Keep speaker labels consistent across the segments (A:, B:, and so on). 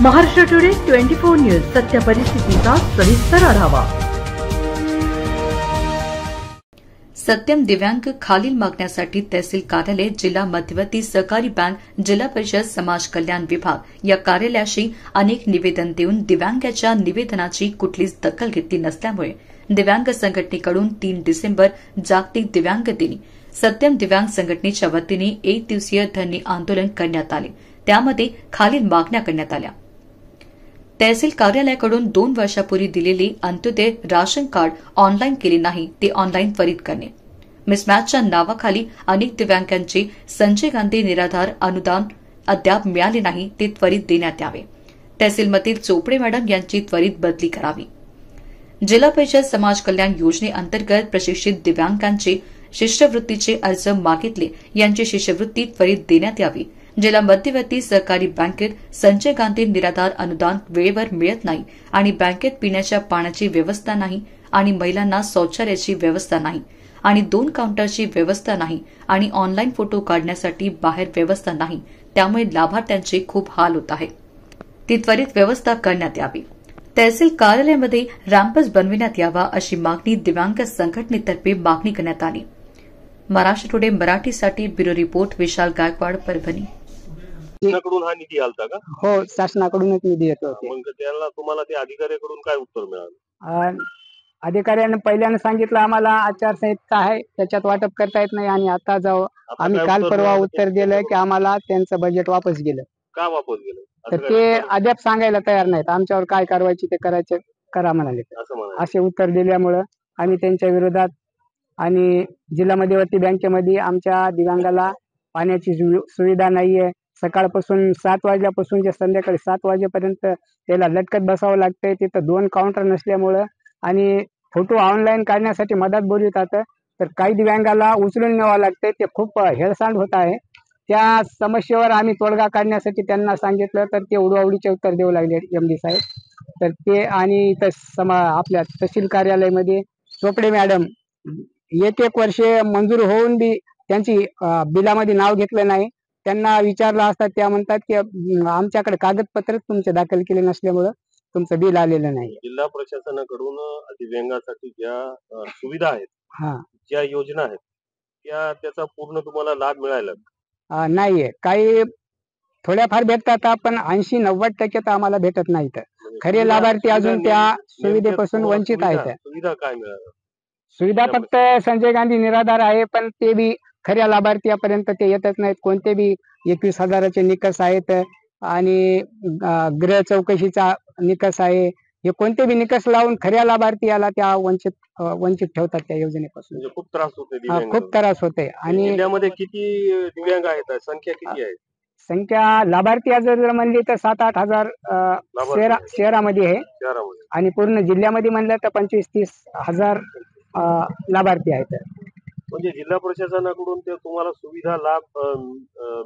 A: Maharashtra today 24 news सत्य परिस्थितीचा सविस्तर आढावा।
B: सत्यम दिव्यांग खालील मागण्यासाठी तहसील कार्यालय, जिल्हा मध्यवर्ती सहकारी बँक, जिल्हा परिषद समाज कल्याण विभाग या कार्यालयाशी अनेक निवेदन देऊन दिव्यांगाच्या निवेदनाची कुठलीच दखल घेतली नसल्यामुळे दिव्यांग संघटनेकडून 3 डिसेंबर जागतिक दिव्यांग दिनी सत्यम दिव्यांग संघटनेच्या वतीने 1 दिवसीय धरणे आंदोलन करण्यात आले। त्यामध्ये खालील मागण्या करण्यात आल्या। तहसील कार्यालयाकडून 2 वर्षापूर्वी दिलेले अंत्योदय राशन कार्ड ऑनलाईन केले नाही, ते ऑनलाईन त्वरित करणे। मिसमॅचच्या नावाखाली अनेक दिव्यांगांचे संजय गांधी निराधार अनुदान अद्याप मिळाले नाही, ते त्वरित देण्यात यावे। तहसीलमधील चोपडे मॅडम यांची त्वरित बदली करावी। जिल्हा परिषद समाज कल्याण योजनेअंतर्गत प्रशिक्षित दिव्यांगांचे शिष्यवृत्तीचे अर्ज मागितले, यांची शिष्यवृत्ती त्वरित देण्यात यावी। जिल्हा मध्यवर्ती सहकारी बँकेत संजय गांधी निराधार अनुदान वेळेवर मिळत नाही आणि बँकेत पिण्याच्या पाण्याची व्यवस्था नाही आणि महिलांना शौचालयाची व्यवस्था नाही आणि 2 काउंटरची व्यवस्था नाही आणि ऑनलाईन फोटो काढण्यासाठी बाहेर व्यवस्था नाही, त्यामुळे लाभार्थ्यांचे खूप हाल होत आहेत। ती त्वरित व्यवस्था करण्यात यावी। तहसील कार्यालयामध्ये रॅम्पस बनविण्यात यावा, अशी मागणी दिव्यांग संघटनेतर्फे मागणी करण्यात आली। महाराष्ट्र टुडे मराठीसाठी ब्युरो रिपोर्ट विशाल गायकवाड, परभणी।
C: शासनाकडून हा निधी आलता का?
D: हो, शासनाकडूनच निधी येतो।
C: मग त्याला तुम्हाला ते अधिकाऱ्याकडून काय उत्तर मिळालं?
D: अधिकाऱ्याने पहिल्याने सांगितलं आम्हाला आचारसंहिता आहे, त्याच्यात वाटप करता येत नाही आणि आता जाऊ आम्ही काल परवा उत्तर दिलं की आम्हाला त्यांचं बजेट वापस गेलं।
C: का वापस गेलं?
D: तर ते अद्याप सांगायला तयार नाहीत। आमच्यावर काय कारवाईची ते करायचे करा म्हणाले, असे उत्तर दिल्यामुळं आम्ही त्यांच्या विरोधात आणि जिल्हा मध्यवर्ती बँकेमध्ये आमच्या दिव्यांगाला पाण्याची सुविधा नाहीये। सकाळपासून 7 वाजल्यापासून जे संध्याकाळी 7 वाजेपर्यंत त्याला लटकत बसावं लागतंय। तिथं 2 काउंटर नसल्यामुळं आणि फोटो ऑनलाईन काढण्यासाठी मदत बोलवतात, तर काही दिव्यांगाला उचलून न्यावं लागतंय। ते खूप हेळसांड होत आहे। त्या समस्येवर आम्ही तोडगा काढण्यासाठी त्यांना सांगितलं, तर ते उडवाउडीचे उत्तर देऊ लागले एमडी साहेब। तर ते आणि आपल्या तहसील कार्यालयामध्ये चोपडे मॅडम 1 वर्षे मंजूर होऊन बी त्यांची बिलामध्ये नाव घेतलं नाही। त्यांना विचारलं असता त्या म्हणतात की आमच्याकडे कागदपत्र तुमचे दाखल केले नसल्यामुळं तुमचं बिल आलेलं नाही।
C: जिल्हा प्रशासनाकडून दिव्यांगासाठी ज्या सुविधा आहेत, ज्या योजना आहेत, त्याचा पूर्ण तुम्हाला लाभ मिळाला
D: नाहीये। काही थोड्याफार भेटतात, पण 80-90% तर आम्हाला भेटत नाहीत। खरे लाभार्थी अजून त्या सुविधेपासून वंचित आहेत।
C: सुविधा काय मिळालं?
D: सुविधा फक्त संजय गांधी निराधार आहे, पण ते बी खऱ्या लाभार्थीपर्यंत ते येतच नाहीत। कोणते बी 21,000चे निकष आहेत आणि गृह चौकशीचा निकष आहे। हे कोणते बी निकष लावून खऱ्या लाभार्थीला त्या वंचित ठेवतात त्या योजनेपासून।
C: खूप त्रास होते,
D: खूप त्रास होते। आणि
C: जिल्ह्यामध्ये किती दिव्यांग आहेत? संख्या किती आहे?
D: संख्या लाभार्थी जर म्हणली तर 7-8 हजार शहरामध्ये आहे आणि पूर्ण जिल्ह्यामध्ये म्हणलं तर 25-30 हजार लाभार्थी आहेत।
C: म्हणजे जिल्हा प्रशासनाकडून ते तुम्हाला सुविधा लाभ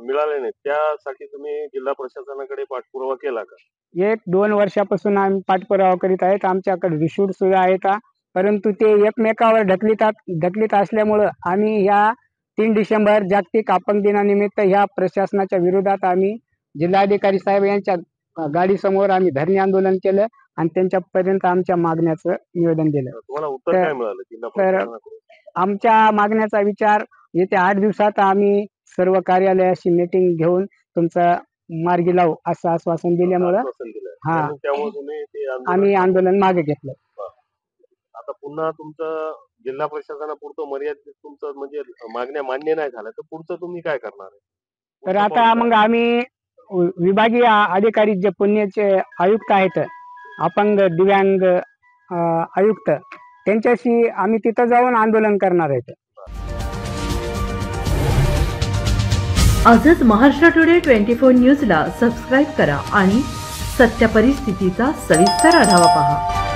C: मिळाले नाही, त्यासाठी तुम्ही जिल्हा प्रशासनाकडे पाठपुरावा केला का?
D: 1-2 वर्षापासून आम्ही पाठपुरावा करीत आहेत। आमच्याकडे रिशूट सुद्धा आहेत, परंतु ते एकमेकावर ढकलीत असल्यामुळं आम्ही या 3 डिसेंबर जागतिक अपंग दिनानिमित्त ह्या प्रशासनाच्या विरोधात आम्ही जिल्हाधिकारी साहेब यांच्या गाडीसमोर आम्ही धरणे आंदोलन केलं आणि त्यांच्यापर्यंत आमच्या मागण्याचं निवेदन दिलं।
C: तुम्हाला उत्तर काय मिळालं जिल्हा प्रशासनाकडून?
D: आमच्या मागण्याचा विचार येत्या 8 दिवसात आम्ही सर्व कार्यालयाशी मीटिंग घेऊन तुमचं मार्गी लावू असं आश्वासन दिल्यामुळं आम्ही आंदोलन मागे घेतलं।
C: आता पुन्हा तुमचं जिल्हा प्रशासनापुरतं मर्यादित तुमचं म्हणजे मागण्या मान्य नाही झाल्या, तर पुढचं तुम्ही काय करणार आहे?
D: तर आता मग आम्ही विभागीय अधिकारी जे पुण्याचे आयुक्त आहेत, अपंग दिव्यांग आयुक्त, त्यांच्याशी आम्ही तिथं जाऊन आंदोलन करणार आहेत।
A: आजच महाराष्ट्र टुडे 24 न्यूजला सबस्क्राईब करा आणि सत्य परिस्थितीचा सविस्तर आढावा पहा।